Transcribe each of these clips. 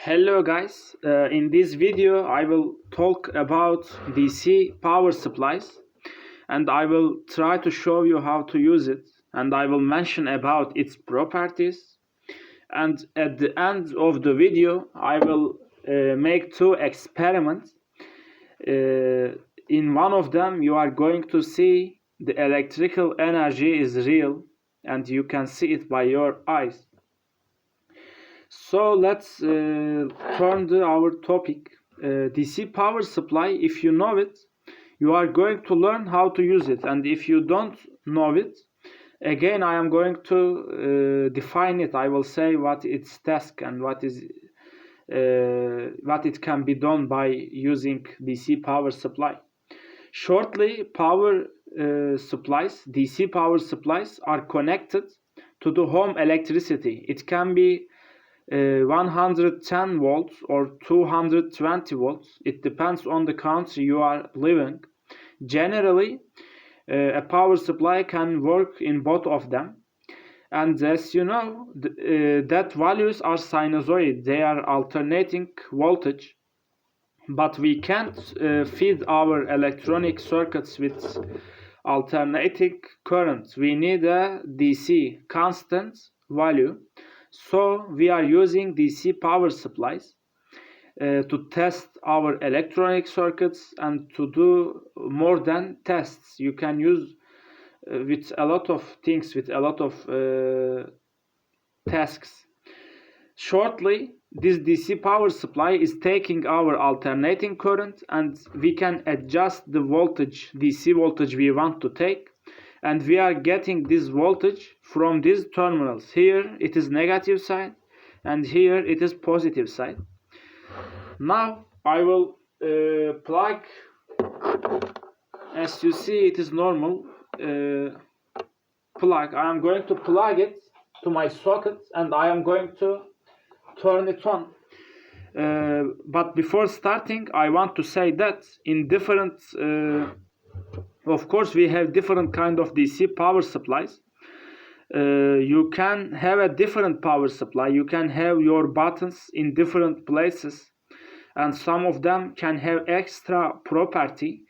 Hello guys, in this video I will talk about DC power supplies and I will try to show you how to use it, and I will mention about its properties, and at the end of the video I will make two experiments. In one of them you are going to see the electrical energy is real and you can see it by your eyes. So let's turn to our topic. DC power supply, if you know it, you are going to learn how to use it, and if you don't know it, again I am going to define it. I will say what its task and what it can be done by using DC power supply. Shortly, DC power supplies are connected to the home electricity. It can be 110 volts or 220 volts. It depends on the country you are living. Generally, a power supply can work in both of them. And as you know, that values are sinusoid. They are alternating voltage. But we can't feed our electronic circuits with alternating current. We need a DC constant value. So we are using DC power supplies to test our electronic circuits and to do more than tests. You can use with a lot of things, with a lot of tasks. Shortly, this DC power supply is taking our alternating current and we can adjust the voltage, DC voltage we want to take, and we are getting this voltage from these terminals. Here it is negative side and here it is positive side. Now I will plug, as you see it is normal plug. I am going to plug it to my socket and I am going to turn it on. But before starting I want to say that in different of course we have different kind of DC power supplies. You can have a different power supply. You can have your buttons in different places and some of them can have extra property,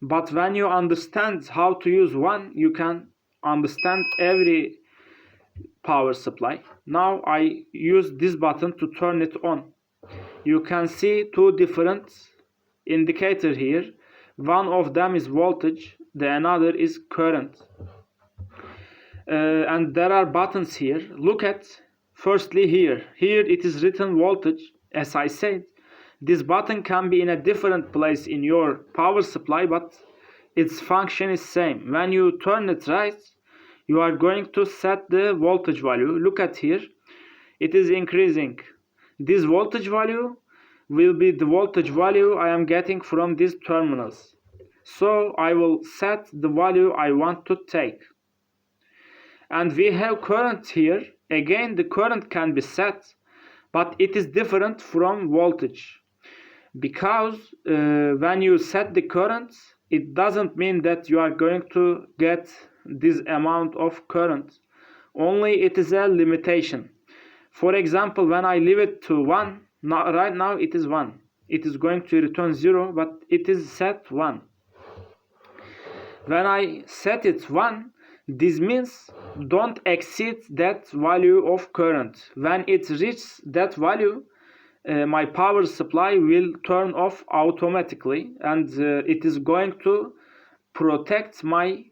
but when you understand how to use one, you can understand every power supply. Now I use this button to turn it on. You can see two different indicators here. One of them is voltage, the another is current. And there are buttons here. Look at firstly here. Here it is written voltage. As I said, this button can be in a different place in your power supply, but its function is same. When you turn it right, you are going to set the voltage value. Look at here. It is increasing. This voltage value will be the voltage value I am getting from these terminals. So I will set the value I want to take. And we have current here. Again, the current can be set, but it is different from voltage. Because when you set the current, it doesn't mean that you are going to get this amount of current. Only it is a limitation. For example, when I leave it to 1, right now it is 1. It is going to return 0, but it is set 1. When I set it 1, this means don't exceed that value of current. When it reaches that value, my power supply will turn off automatically, and it is going to protect my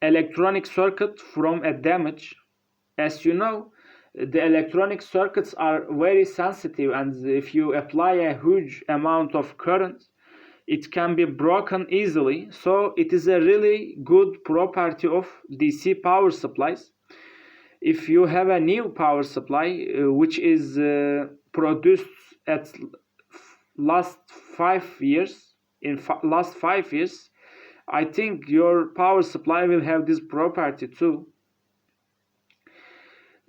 electronic circuit from a damage. As you know, the electronic circuits are very sensitive, and if you apply a huge amount of current, it can be broken easily. So it is a really good property of DC power supplies. If you have a new power supply which is produced at last 5 years, last 5 years, I think your power supply will have this property too.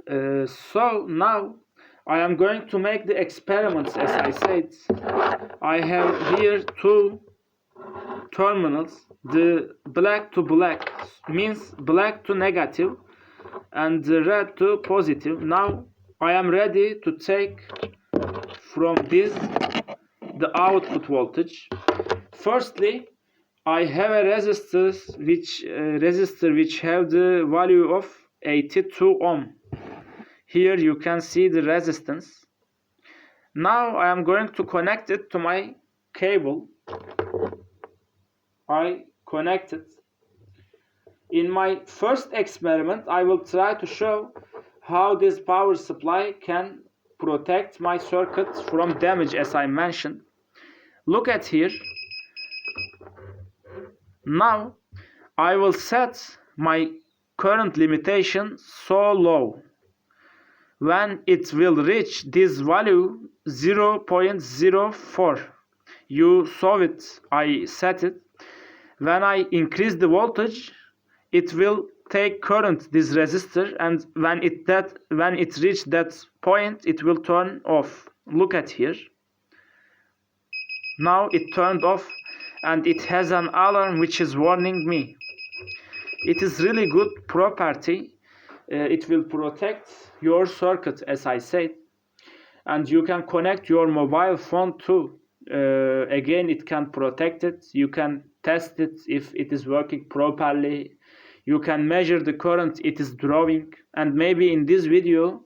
So now I am going to make the experiments. As I said, I have here two terminals. The black to black means black to negative and the red to positive. Now I am ready to take from this the output voltage. Firstly, I have a resistor which have the value of 82 ohm. Here you can see the resistance. Now I am going to connect it to my cable. I connect it. In my first experiment, I will try to show how this power supply can protect my circuit from damage, as I mentioned. Look at here. Now I will set my current limitation so low. When it will reach this value 0.04, you saw it, I set it. When I increase the voltage, it will take current this resistor, and when it reach that point, it will turn off. Look at here. Now it turned off, and it has an alarm which is warning me. It is really good property. It will protect your circuit, as I said, and you can connect your mobile phone too. Again, it can protect it. You can test it if it is working properly. You can measure the current it is drawing, and maybe in this video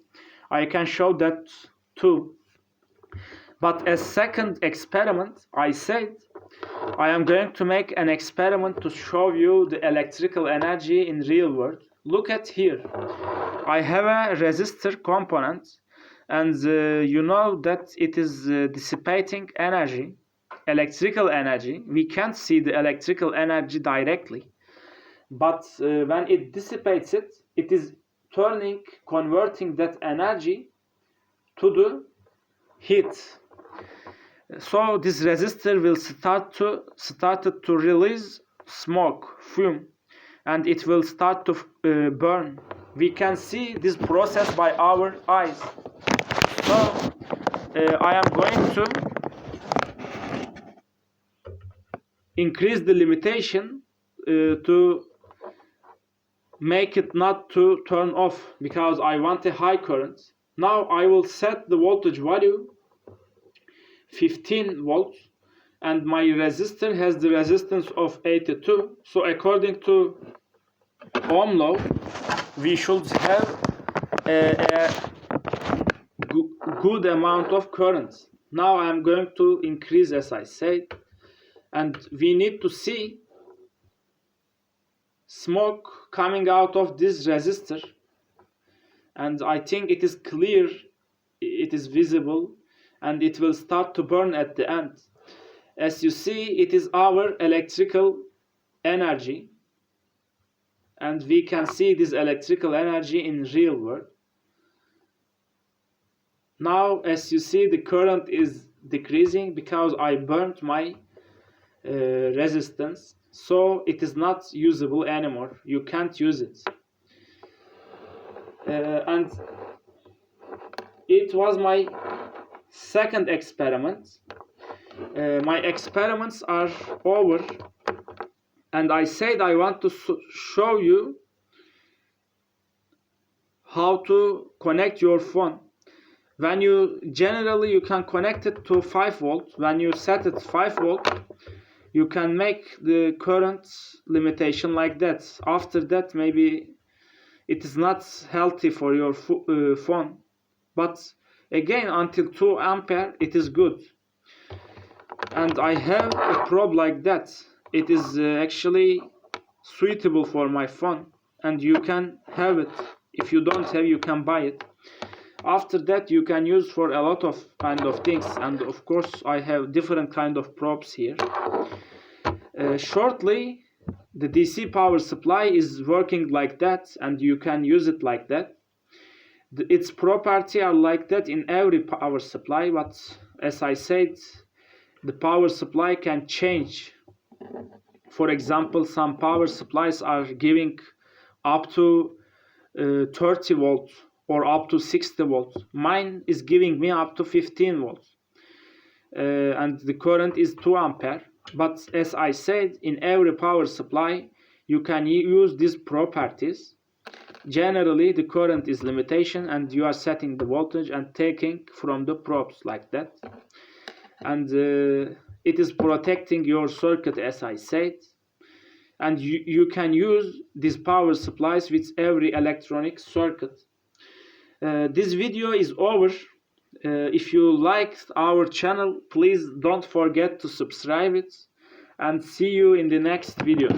I can show that too. But as second experiment, I said I am going to make an experiment to show you the electrical energy in real world. Look at here. I have a resistor component, and you know that it is dissipating energy, electrical energy. We can't see the electrical energy directly, but when it dissipates it, it is converting that energy to the heat. So this resistor will start to release smoke, fume, and it will start to burn. We can see this process by our eyes. So I am going to increase the limitation to make it not to turn off, because I want a high current. Now I will set the voltage value 15 volts, and my resistor has the resistance of 82. So according to Ohm law, we should have a good amount of current. Now I am going to increase, as I said, and we need to see smoke coming out of this resistor, and I think it is clear, it is visible, and it will start to burn at the end. As you see, it is our electrical energy, and we can see this electrical energy in real world. Now, as you see, the current is decreasing because I burnt my resistance, so it is not usable anymore. You can't use it. And it was my second experiment. My experiments are over, and I said I want to show you how to connect your phone. When you can connect it to 5 volt. When you set it 5 volt, you can make the current limitation like that. After that, maybe it is not healthy for your phone, but again, until 2 ampere it is good. And I have a probe like that. It is actually suitable for my phone, and you can have it. If you don't have, you can buy it. After that, you can use for a lot of kind of things, and of course I have different kind of probes here. Shortly, the DC power supply is working like that, and you can use it like that. Its properties are like that in every power supply, but as I said, the power supply can change. For example, some power supplies are giving up to 30 volts or up to 60 volts. Mine is giving me up to 15 volts, and the current is 2 ampere. But as I said, in every power supply you can use these properties, Generally, the current is limitation, and you are setting the voltage and taking from the probes like that. And it is protecting your circuit, as I said. And you can use these power supplies with every electronic circuit. This video is over. If you liked our channel, please don't forget to subscribe it, and see you in the next video.